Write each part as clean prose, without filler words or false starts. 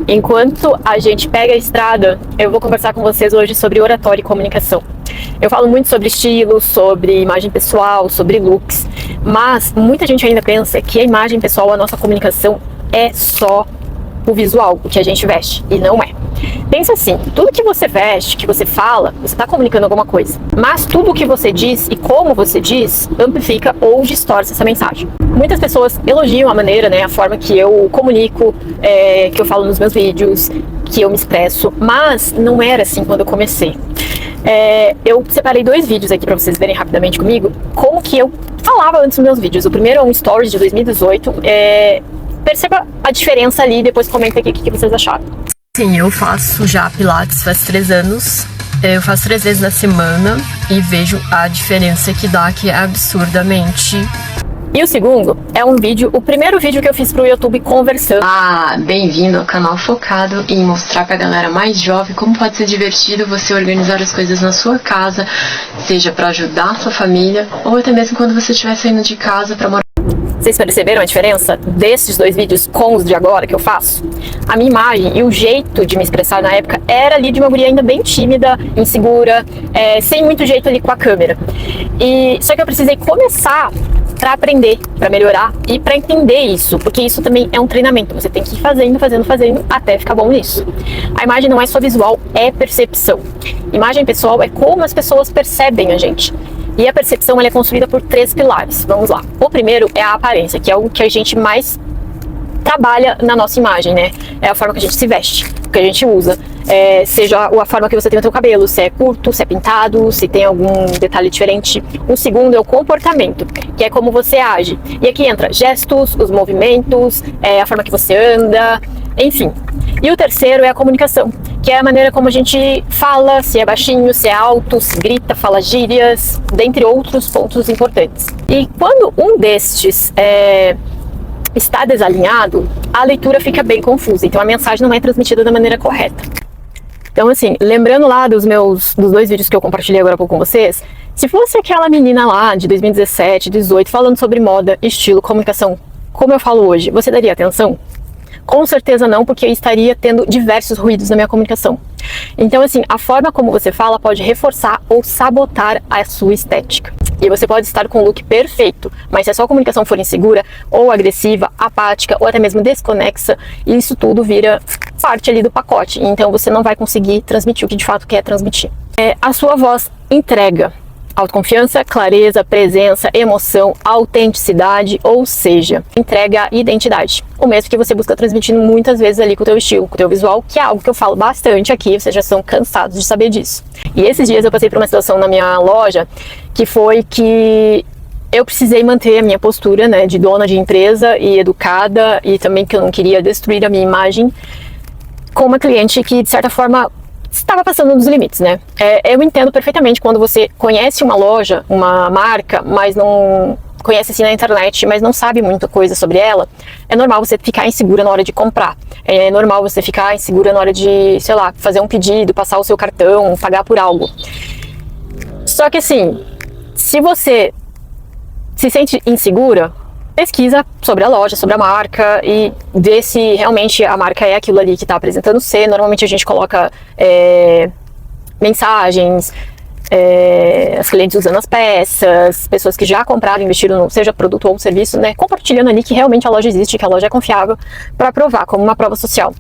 Enquanto a gente pega a estrada, eu vou conversar com vocês hoje sobre oratória e comunicação. Eu falo muito sobre estilo, sobre imagem pessoal, sobre looks, mas muita gente ainda pensa que a imagem pessoal, a nossa comunicação é só o visual, o que a gente veste, e não é. Pensa assim, tudo que você veste, que você fala, você está comunicando alguma coisa, mas tudo o que você diz e como você diz, amplifica ou distorce essa mensagem. Muitas pessoas elogiam a maneira, a forma que eu comunico, que eu falo nos meus vídeos, que eu me expresso, mas não era assim quando eu comecei. Eu separei 2 vídeos aqui para vocês verem rapidamente comigo como que eu falava antes dos meus vídeos. O primeiro é um Stories de 2018, perceba a diferença ali, depois comenta aqui o que vocês acharam. Sim, eu faço já Pilates faz 3 anos, eu faço 3 vezes na semana e vejo a diferença que dá, que é absurdamente. E o segundo é o primeiro vídeo que eu fiz pro YouTube conversando. Bem-vindo ao canal focado em mostrar pra galera mais jovem como pode ser divertido você organizar as coisas na sua casa, seja pra ajudar a sua família ou até mesmo quando você estiver saindo de casa pra morar. Vocês perceberam a diferença desses 2 vídeos com os de agora que eu faço? A minha imagem e o jeito de me expressar na época era ali de uma guria ainda bem tímida, insegura, sem muito jeito ali com a câmera. Só que eu precisei começar para aprender, para melhorar e para entender isso, porque isso também é um treinamento. Você tem que ir fazendo até ficar bom nisso. A imagem não é só visual, é percepção. Imagem pessoal é como as pessoas percebem a gente. E a percepção ela é construída por 3 pilares. Vamos lá. O primeiro é a aparência, que é o que a gente mais trabalha na nossa imagem, É a forma que a gente se veste, que a gente usa. Seja a forma que você tem o seu cabelo, se é curto, se é pintado, se tem algum detalhe diferente. O segundo é o comportamento, que é como você age. E aqui entra gestos, os movimentos, a forma que você anda, enfim. E o terceiro é a comunicação, que é a maneira como a gente fala, se é baixinho, se é alto, se grita, fala gírias, dentre outros pontos importantes. E quando um destes está desalinhado, a leitura fica bem confusa, então a mensagem não é transmitida da maneira correta. Então assim, lembrando lá dos 2 vídeos que eu compartilhei agora há pouco com vocês, se fosse aquela menina lá de 2017, 18, falando sobre moda, estilo, comunicação, como eu falo hoje, você daria atenção? Com certeza não, porque eu estaria tendo diversos ruídos na minha comunicação. Então assim, a forma como você fala pode reforçar ou sabotar a sua estética. E você pode estar com o look perfeito, mas se a sua comunicação for insegura, ou agressiva, apática, ou até mesmo desconexa, isso tudo vira parte ali do pacote. Então você não vai conseguir transmitir o que de fato quer transmitir. A sua voz entrega autoconfiança, clareza, presença, emoção, autenticidade, ou seja, entrega identidade. O mesmo que você busca transmitindo muitas vezes ali com o teu estilo, com o teu visual, que é algo que eu falo bastante aqui, vocês já são cansados de saber disso. E esses dias eu passei por uma situação na minha loja, que foi que eu precisei manter a minha postura, de dona de empresa e educada, e também que eu não queria destruir a minha imagem com uma cliente que, de certa forma, estava passando dos limites, Eu entendo perfeitamente quando você conhece uma loja, uma marca, mas não conhece assim na internet, mas não sabe muita coisa sobre ela, é normal você ficar insegura na hora de comprar. É normal você ficar insegura na hora de, sei lá, fazer um pedido, passar o seu cartão, pagar por algo. Só que assim, se você se sente insegura, pesquisa sobre a loja, sobre a marca e vê se realmente a marca é aquilo ali que está apresentando ser. Normalmente a gente coloca mensagens, as clientes usando as peças, pessoas que já compraram, investiram seja produto ou serviço, compartilhando ali que realmente a loja existe, que a loja é confiável, para provar, como uma prova social.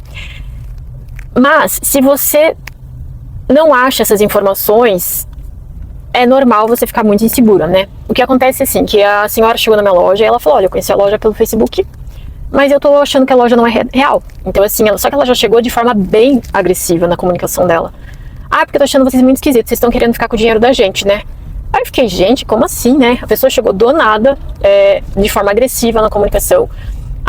Mas se você não acha essas informações, é normal você ficar muito insegura, O que acontece é assim, que a senhora chegou na minha loja e ela falou, olha, eu conheci a loja pelo Facebook, mas eu tô achando que a loja não é real. Então assim, só que ela já chegou de forma bem agressiva na comunicação dela. Porque eu tô achando vocês muito esquisitos, vocês estão querendo ficar com o dinheiro da gente, Aí eu fiquei, gente, como assim, A pessoa chegou do nada, de forma agressiva na comunicação.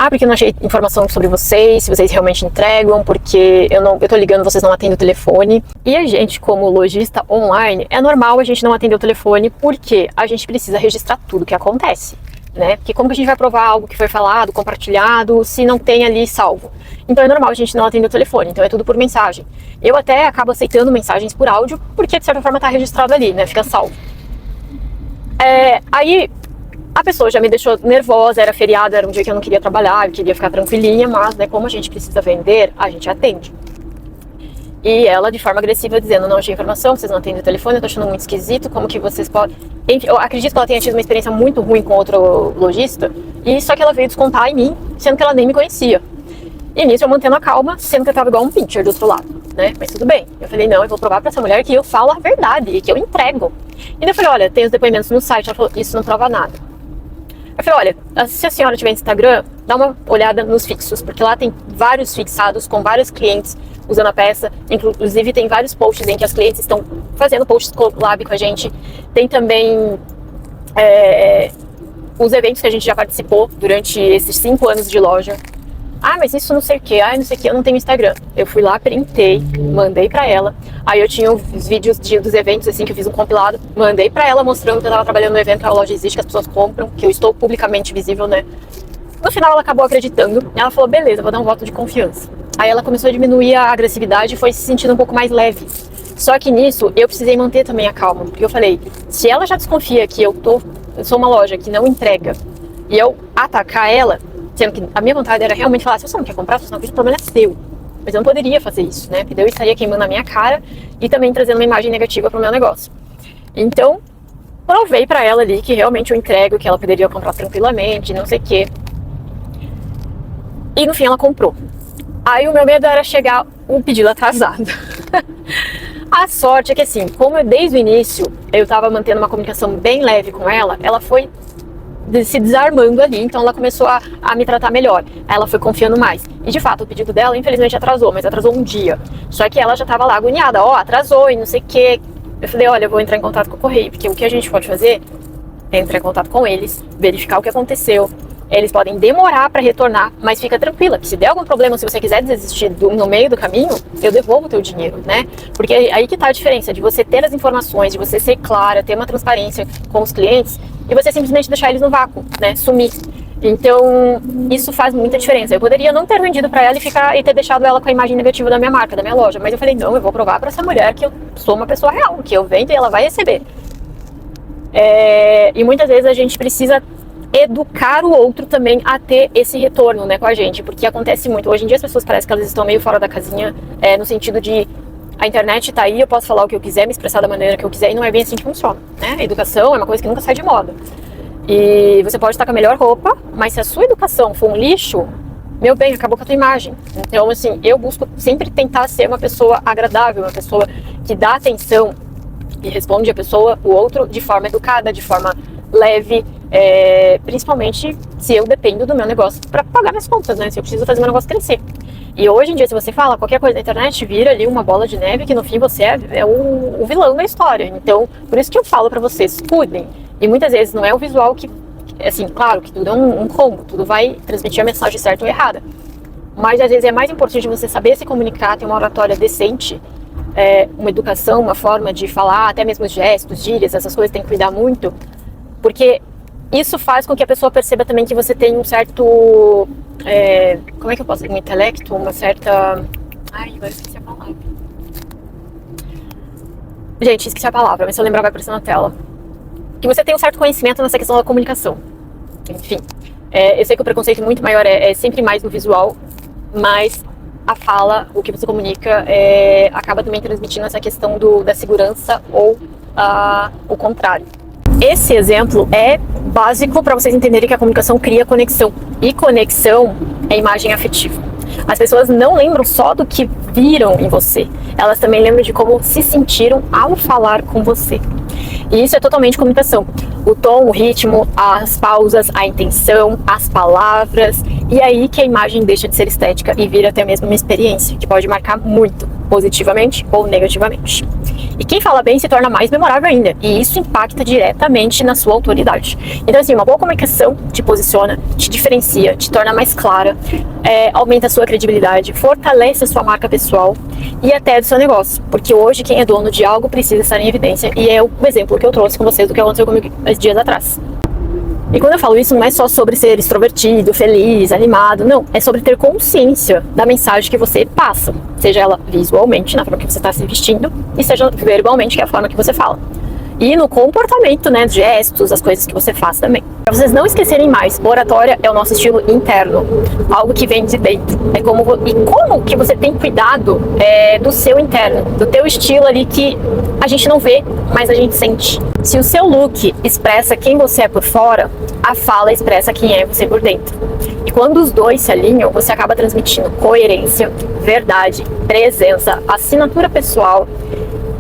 Porque eu não achei informação sobre vocês, se vocês realmente entregam, porque eu tô ligando, vocês não atendem o telefone. E a gente, como lojista online, é normal a gente não atender o telefone, porque a gente precisa registrar tudo que acontece, Porque como que a gente vai provar algo que foi falado, compartilhado, se não tem ali salvo? Então é normal a gente não atender o telefone, então é tudo por mensagem. Eu até acabo aceitando mensagens por áudio, porque de certa forma tá registrado ali, Fica salvo. Aí A pessoa já me deixou nervosa, era feriado, era um dia que eu não queria trabalhar, eu queria ficar tranquilinha, mas, né, como a gente precisa vender, a gente atende. E ela, de forma agressiva, dizendo, não achei informação, vocês não atendem o telefone, eu tô achando muito esquisito, como que vocês podem... Enfim, eu acredito que ela tenha tido uma experiência muito ruim com outro lojista, e só que ela veio descontar em mim, sendo que ela nem me conhecia. E nisso eu mantendo a calma, sendo que eu tava igual um pincher do outro lado, né? Mas tudo bem. Eu falei, não, eu vou provar pra essa mulher que eu falo a verdade e que eu entrego. E daí eu falei, olha, tem os depoimentos no site. Ela falou, isso não prova nada. Eu falei, olha, se a senhora tiver Instagram, dá uma olhada nos fixos, porque lá tem vários fixados com vários clientes usando a peça. Inclusive tem vários posts em que as clientes estão fazendo posts collab com a gente. Tem também os eventos que a gente já participou durante esses 5 anos de loja. Ah, mas isso não sei o que, não sei o que, eu não tenho Instagram. Eu fui lá, printei, mandei pra ela. Aí eu tinha os vídeos dos eventos, assim, que eu fiz um compilado. Mandei pra ela mostrando que eu tava trabalhando no evento, que a loja existe, que as pessoas compram, que eu estou publicamente visível, né? No final ela acabou acreditando. Ela falou, beleza, vou dar um voto de confiança. Aí ela começou a diminuir a agressividade e foi se sentindo um pouco mais leve. Só que nisso, eu precisei manter também a calma. Porque eu falei, se ela já desconfia que eu sou uma loja que não entrega, e eu atacar ela... Sendo que a minha vontade era realmente falar, se você não quer comprar, se você não quer, o problema é seu. Mas eu não poderia fazer isso, né? Porque eu estaria queimando a minha cara e também trazendo uma imagem negativa pro meu negócio. Então, provei pra ela ali que realmente eu entrego, que ela poderia comprar tranquilamente, não sei o quê. E no fim ela comprou. Aí o meu medo era chegar o pedido atrasado. A sorte é que assim, como desde o início eu tava mantendo uma comunicação bem leve com ela, ela foi se desarmando ali, então ela começou a me tratar melhor, ela foi confiando mais, e de fato o pedido dela infelizmente atrasou, mas atrasou um dia, só que ela já tava lá agoniada, atrasou e não sei o que. Eu falei, olha, eu vou entrar em contato com o correio, porque o que a gente pode fazer é entrar em contato com eles, verificar o que aconteceu, eles podem demorar para retornar, mas fica tranquila, que se der algum problema, se você quiser desistir no meio do caminho, eu devolvo o teu dinheiro, né? Porque aí que tá a diferença de você ter as informações, de você ser clara, ter uma transparência com os clientes, e você simplesmente deixar eles no vácuo, né? Sumir. Então, isso faz muita diferença. Eu poderia não ter vendido pra ela e ter deixado ela com a imagem negativa da minha marca, da minha loja, mas eu falei, não, eu vou provar pra essa mulher que eu sou uma pessoa real, que eu vendo e ela vai receber. E muitas vezes a gente precisa educar o outro também a ter esse retorno, né, com a gente, porque acontece muito. Hoje em dia as pessoas parecem que elas estão meio fora da casinha, no sentido de a internet tá aí, eu posso falar o que eu quiser, me expressar da maneira que eu quiser, e não é bem assim que funciona, né? A educação é uma coisa que nunca sai de moda. E você pode estar com a melhor roupa, mas se a sua educação for um lixo, meu bem, acabou com a tua imagem. Então, assim, eu busco sempre tentar ser uma pessoa agradável, uma pessoa que dá atenção e responde o outro de forma educada, de forma leve, principalmente se eu dependo do meu negócio para pagar minhas contas, né? Se eu preciso fazer meu negócio crescer. E hoje em dia, se você fala qualquer coisa na internet, vira ali uma bola de neve que no fim você é o vilão da história. Então, por isso que eu falo pra vocês, cuidem. E muitas vezes não é o visual que, assim, claro que tudo é um combo, tudo vai transmitir a mensagem certa ou errada. Mas às vezes é mais importante você saber se comunicar, ter uma oratória decente, uma educação, uma forma de falar, até mesmo gestos, gírias, essas coisas tem que cuidar muito. Porque isso faz com que a pessoa perceba também que você tem um certo... como é que eu posso dizer? Um intelecto, uma certa... Ai, agora esqueci a palavra. Gente, esqueci a palavra, mas se eu lembrar vai aparecer na tela. Que você tem um certo conhecimento nessa questão da comunicação. Enfim, eu sei que o preconceito muito maior é sempre mais no visual, mas a fala, o que você comunica, acaba também transmitindo essa questão da segurança ou o contrário. Esse exemplo é básico para vocês entenderem que a comunicação cria conexão. E conexão é imagem afetiva. As pessoas não lembram só do que viram em você, elas também lembram de como se sentiram ao falar com você. E isso é totalmente comunicação. O tom, o ritmo, as pausas, a intenção, as palavras. E aí que a imagem deixa de ser estética e vira até mesmo uma experiência, que pode marcar muito, positivamente ou negativamente. E quem fala bem se torna mais memorável ainda. E isso impacta diretamente na sua autoridade. Então assim, uma boa comunicação te posiciona, te diferencia, te torna mais clara, aumenta a sua credibilidade, fortalece a sua marca pessoal e até do seu negócio. Porque hoje quem é dono de algo precisa estar em evidência. E é o exemplo que eu trouxe com vocês do que aconteceu comigo dias atrás. E quando eu falo isso, não é só sobre ser extrovertido, feliz, animado, não. É sobre ter consciência da mensagem que você passa. Seja ela visualmente, na forma que você está se vestindo, e seja verbalmente, que é a forma que você fala. E no comportamento, né, gestos, as coisas que você faz também. Para vocês não esquecerem mais, oratória é o nosso estilo interno, algo que vem de dentro. Como que você tem cuidado do seu interno, do teu estilo ali que a gente não vê, mas a gente sente. Se o seu look expressa quem você é por fora, a fala expressa quem é você por dentro. E quando os dois se alinham, você acaba transmitindo coerência, verdade, presença, assinatura pessoal,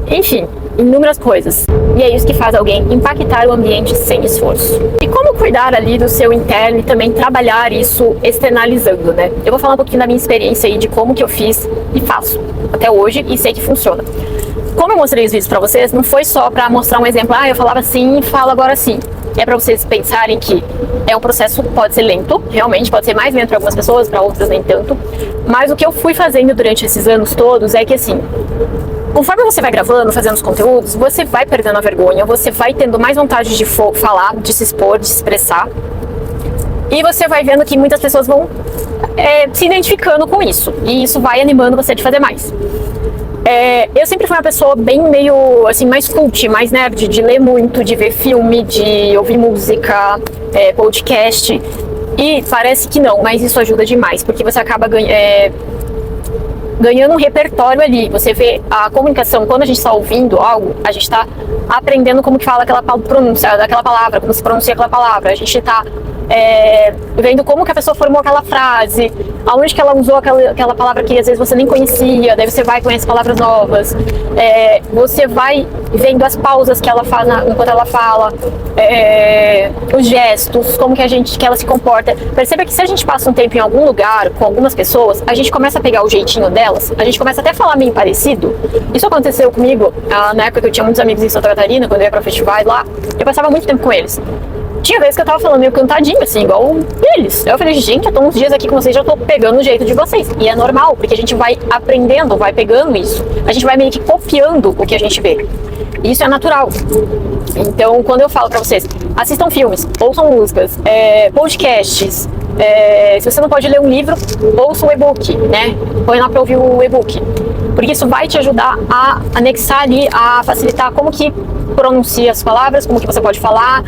enfim, inúmeras coisas. E é isso que faz alguém impactar o ambiente sem esforço. E como cuidar ali do seu interno e também trabalhar isso externalizando, né? Eu vou falar um pouquinho da minha experiência aí, de como que eu fiz e faço até hoje e sei que funciona. Como eu mostrei os vídeos pra vocês, não foi só pra mostrar um exemplo, eu falava assim e falo agora assim. É pra vocês pensarem que é um processo, pode ser lento, realmente, pode ser mais lento para algumas pessoas, para outras nem tanto. Mas o que eu fui fazendo durante esses anos todos é que assim, conforme você vai gravando, fazendo os conteúdos, você vai perdendo a vergonha, você vai tendo mais vontade de falar, de se expor, de se expressar. E você vai vendo que muitas pessoas vão se identificando com isso. E isso vai animando você de fazer mais. Eu sempre fui uma pessoa bem meio, assim, mais cult, mais nerd, de ler muito, de ver filme, de ouvir música, podcast. E parece que não, mas isso ajuda demais, porque você acaba ganhando um repertório ali. Você vê a comunicação, quando a gente está ouvindo algo, a gente está aprendendo como que fala aquela pronúncia daquela palavra, como se pronuncia aquela palavra. A gente está vendo como que a pessoa formou aquela frase, aonde que ela usou aquela palavra que às vezes você nem conhecia, daí você vai e conhece palavras novas. Você vai vendo as pausas que ela faz enquanto ela fala, os gestos, como que ela se comporta. Perceba que se a gente passa um tempo em algum lugar com algumas pessoas, a gente começa a pegar o jeitinho delas, a gente começa até a falar meio parecido. Isso aconteceu comigo na época que eu tinha muitos amigos em Santa Catarina, quando eu ia pra festivais lá, eu passava muito tempo com eles. Tinha vezes que eu tava falando meio cantadinho, assim, igual eles. Eu falei, gente, eu tô uns dias aqui com vocês, já tô pegando o jeito de vocês. E é normal, porque a gente vai aprendendo, vai pegando isso. A gente vai meio que copiando o que a gente vê. Isso é natural. Então, quando eu falo pra vocês, assistam filmes, ouçam músicas, podcasts, se você não pode ler um livro, ouça o e-book, né? Põe lá pra ouvir o e-book. Porque isso vai te ajudar a anexar ali, a facilitar como que pronuncia as palavras, como que você pode falar,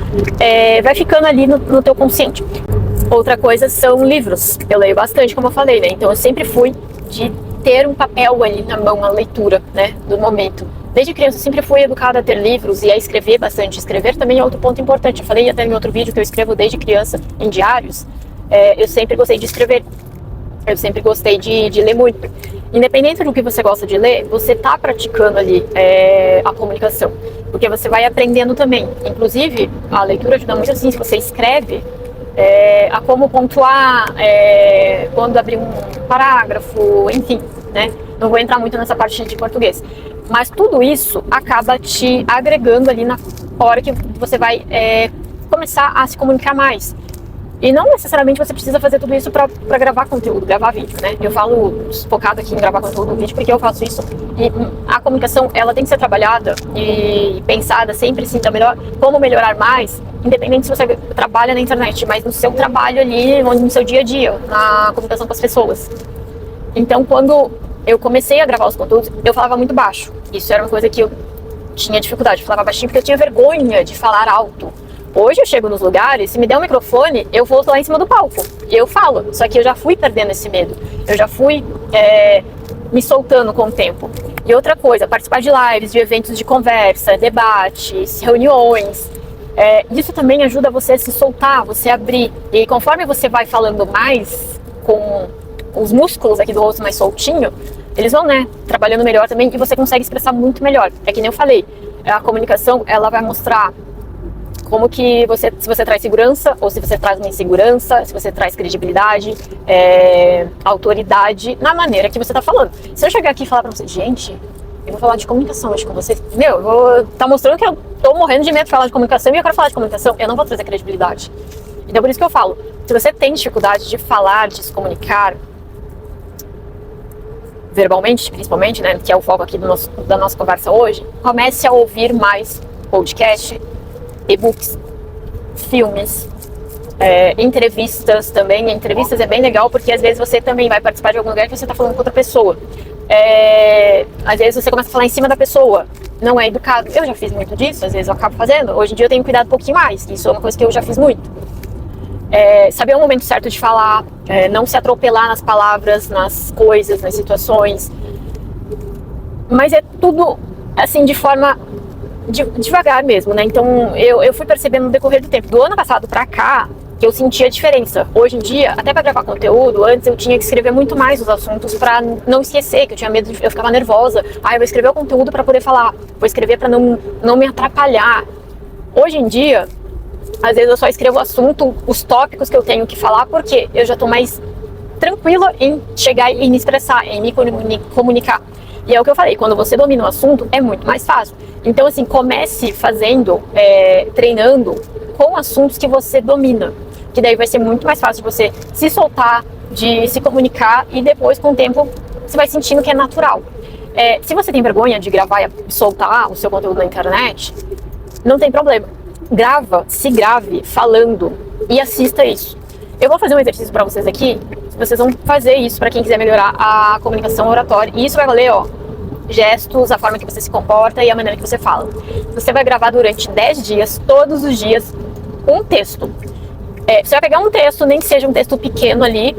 vai ficando ali no teu consciente. Outra coisa são livros. Eu leio bastante, como eu falei, né? Então eu sempre fui de ter um papel ali na mão, a leitura, né, do momento. Desde criança eu sempre fui educada a ter livros e a escrever bastante. Escrever também é outro ponto importante. Eu falei até em outro vídeo que eu escrevo desde criança em diários. Eu sempre gostei de escrever. Eu sempre gostei de ler muito. Independente do que você gosta de ler, você está praticando ali a comunicação, porque você vai aprendendo também. Inclusive, a leitura ajuda muito assim, se você escreve, a como pontuar, quando abrir um parágrafo, enfim, né? Não vou entrar muito nessa parte de português. Mas tudo isso acaba te agregando ali na hora que você vai começar a se comunicar mais. E não necessariamente você precisa fazer tudo isso para gravar conteúdo, gravar vídeo, né? Eu falo focado aqui em gravar conteúdo no vídeo porque eu faço isso. E a comunicação, ela tem que ser trabalhada e pensada sempre assim, como melhorar mais, independente se você trabalha na internet, mas no seu trabalho ali, no seu dia a dia, na comunicação com as pessoas. Então, quando eu comecei a gravar os conteúdos, eu falava muito baixo. Isso era uma coisa que eu tinha dificuldade, eu falava baixinho porque eu tinha vergonha de falar alto. Hoje eu chego nos lugares, se me der um microfone, eu vou lá em cima do palco e eu falo. Só que eu já fui perdendo esse medo, eu já fui me soltando com o tempo. E outra coisa, participar de lives, de eventos de conversa, debates, reuniões, isso também ajuda você a se soltar, você abrir. E conforme você vai falando mais, com os músculos aqui do rosto mais soltinho, eles vão, né, trabalhando melhor também e você consegue expressar muito melhor. É que nem eu falei, a comunicação, ela vai mostrar como que se você traz segurança ou se você traz uma insegurança, se você traz credibilidade, autoridade na maneira que você tá falando. Se eu chegar aqui e falar pra você, gente, eu vou falar de comunicação hoje com vocês, eu vou tá mostrando que eu tô morrendo de medo de falar de comunicação e eu quero falar de comunicação, eu não vou trazer credibilidade. Então por isso que eu falo, se você tem dificuldade de falar, de se comunicar, verbalmente, principalmente, né, que é o foco aqui da nossa conversa hoje, comece a ouvir mais podcast, e-books, filmes, entrevistas também. Entrevistas é bem legal porque às vezes você também vai participar de algum lugar que você está falando com outra pessoa. Às vezes você começa a falar em cima da pessoa não é educado. Eu já fiz muito disso, às vezes eu acabo fazendo. Hoje em dia eu tenho cuidado um pouquinho mais. Isso é uma coisa que eu já fiz muito. Saber o momento certo de falar, não se atropelar nas palavras, nas coisas, nas situações. Mas é tudo, assim, de forma devagar mesmo, né? Então eu fui percebendo no decorrer do tempo. Do ano passado pra cá, que eu senti a diferença. Hoje em dia, até pra gravar conteúdo, antes eu tinha que escrever muito mais os assuntos pra não esquecer, que eu tinha medo, eu ficava nervosa. Eu vou escrever o conteúdo pra poder falar, vou escrever pra não me atrapalhar. Hoje em dia, às vezes eu só escrevo o assunto, os tópicos que eu tenho que falar, porque eu já tô mais tranquila em chegar e me expressar, em me comunicar. E é o que eu falei, quando você domina o assunto, é muito mais fácil. Então, assim, comece fazendo, treinando com assuntos que você domina. Que daí vai ser muito mais fácil de você se soltar, de se comunicar, e depois, com o tempo, você vai sentindo que é natural. Se você tem vergonha de gravar e soltar o seu conteúdo na internet, não tem problema. Se grave falando e assista isso. Eu vou fazer um exercício pra vocês aqui. Vocês vão fazer isso pra quem quiser melhorar a comunicação oratória. E isso vai valer, gestos, a forma que você se comporta e a maneira que você fala. Você vai gravar durante 10 dias, todos os dias, um texto. Você vai pegar um texto, nem que seja um texto pequeno ali,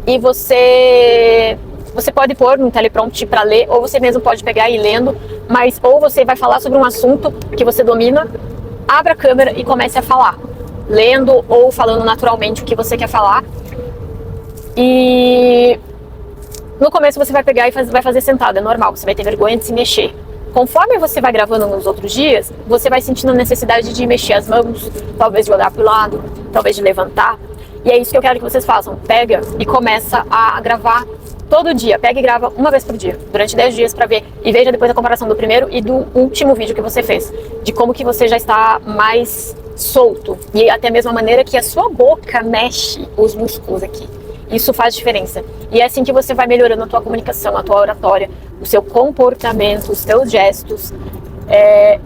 e você pode pôr no teleprompter para ler, ou você mesmo pode pegar e ir lendo, mas ou você vai falar sobre um assunto que você domina, abra a câmera e comece a falar, lendo ou falando naturalmente o que você quer falar. E no começo você vai pegar e vai fazer sentado, é normal, você vai ter vergonha de se mexer. Conforme você vai gravando nos outros dias, você vai sentindo a necessidade de mexer as mãos, talvez de olhar para o lado, talvez de levantar. E é isso que eu quero que vocês façam. Pega e começa a gravar todo dia. Pega e grava uma vez por dia, durante 10 dias, para ver. E veja depois a comparação do primeiro e do último vídeo que você fez. De como que você já está mais solto. E até mesmo a maneira que a sua boca mexe os músculos aqui. Isso faz diferença. E é assim que você vai melhorando a tua comunicação, a tua oratória, o seu comportamento, os teus gestos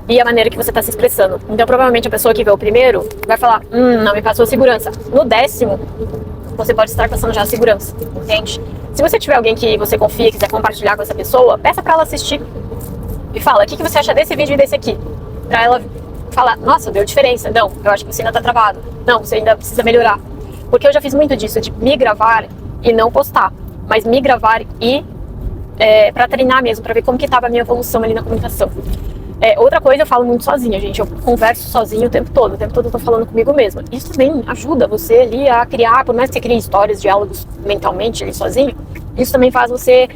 e a maneira que você está se expressando. Então, provavelmente, a pessoa que vê o primeiro vai falar, não me passou segurança. No 10º, você pode estar passando já a segurança, entende? Se você tiver alguém que você confia e quiser compartilhar com essa pessoa, peça para ela assistir e fala, o que você acha desse vídeo e desse aqui? Para ela falar, nossa, deu diferença. Não, eu acho que você ainda está travado. Não, você ainda precisa melhorar. Porque eu já fiz muito disso, de me gravar e não postar, mas me gravar e pra treinar mesmo, pra ver como que tava a minha evolução ali na comunicação. Outra coisa, eu falo muito sozinha, gente, eu converso sozinha o tempo todo eu tô falando comigo mesma. Isso também ajuda você ali a criar, por mais que você crie histórias, diálogos mentalmente ali sozinho, isso também faz você,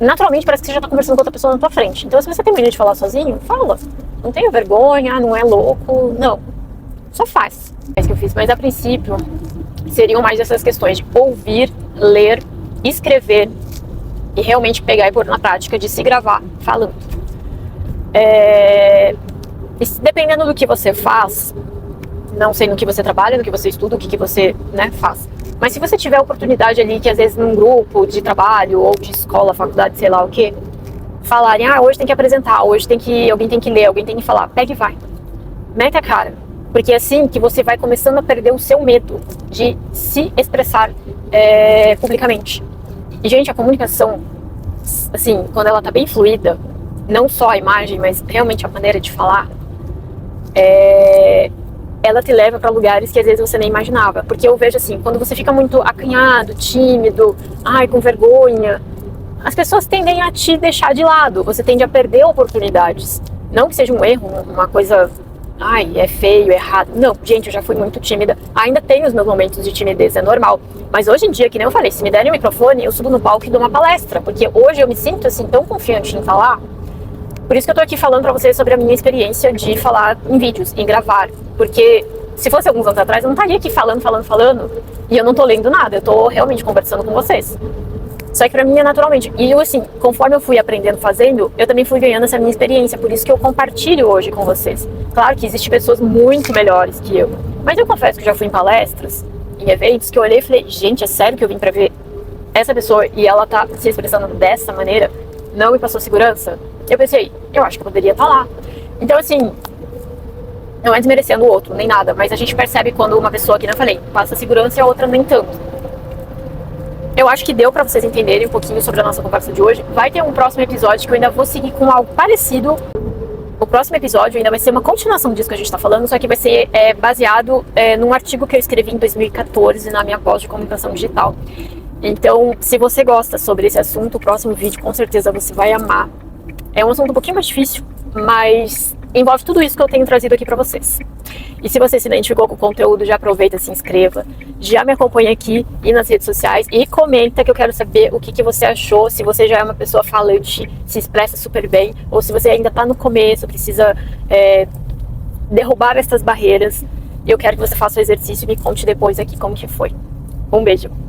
naturalmente parece que você já tá conversando com outra pessoa na tua frente. Então se você tem medo de falar sozinho, fala. Não tenha vergonha, não é louco, não. Só faz. É isso que eu fiz, mas a princípio seriam mais essas questões de ouvir, ler, escrever e realmente pegar e pôr na prática de se gravar falando. Dependendo do que você faz, não sei no que você trabalha, no que você estuda, o que você faz. Mas se você tiver oportunidade ali, que às vezes num grupo de trabalho ou de escola, faculdade, sei lá o que, falarem, hoje tem que apresentar, hoje alguém tem que ler, alguém tem que falar, pega e vai. Mete a cara. Porque é assim que você vai começando a perder o seu medo de se expressar publicamente. E, gente, a comunicação, assim, quando ela tá bem fluida, não só a imagem, mas realmente a maneira de falar, ela te leva para lugares que às vezes você nem imaginava. Porque eu vejo assim, quando você fica muito acanhado, tímido, com vergonha, as pessoas tendem a te deixar de lado. Você tende a perder oportunidades. Não que seja um erro, uma coisa... é feio, é errado. Não, gente, eu já fui muito tímida. Ainda tenho os meus momentos de timidez, é normal. Mas hoje em dia, que nem eu falei, se me derem um microfone, eu subo no palco e dou uma palestra. Porque hoje eu me sinto, assim, tão confiante em falar. Por isso que eu tô aqui falando pra vocês sobre a minha experiência de falar em vídeos, em gravar. Porque se fosse alguns anos atrás, eu não estaria aqui falando. E eu não tô lendo nada, eu tô realmente conversando com vocês. Só que pra mim é naturalmente. E eu, assim, conforme eu fui aprendendo fazendo, eu também fui ganhando essa minha experiência. Por isso que eu compartilho hoje com vocês. Claro que existem pessoas muito melhores que eu. Mas eu confesso que já fui em palestras, em eventos, que eu olhei e falei, gente, é sério que eu vim pra ver essa pessoa e ela tá se expressando dessa maneira? Não me passou segurança? Eu pensei, eu acho que eu poderia estar lá. Então, assim, não é desmerecendo o outro, nem nada. Mas a gente percebe quando uma pessoa, que não falei, passa segurança e a outra nem tanto. eu acho que deu pra vocês entenderem um pouquinho sobre a nossa conversa de hoje. Vai ter um próximo episódio que eu ainda vou seguir com algo parecido. O próximo episódio ainda vai ser uma continuação disso que a gente tá falando, só que vai ser baseado num artigo que eu escrevi em 2014 na minha pós de comunicação digital. Então, se você gosta sobre esse assunto, o próximo vídeo com certeza você vai amar. É um assunto um pouquinho mais difícil, mas envolve tudo isso que eu tenho trazido aqui pra vocês. E se você se identificou com o conteúdo, já aproveita, se inscreva, já me acompanha aqui e nas redes sociais e comenta, que eu quero saber o que você achou, se você já é uma pessoa falante, se expressa super bem, ou se você ainda tá no começo, precisa derrubar essas barreiras. Eu quero que você faça o exercício e me conte depois aqui como que foi. Um beijo!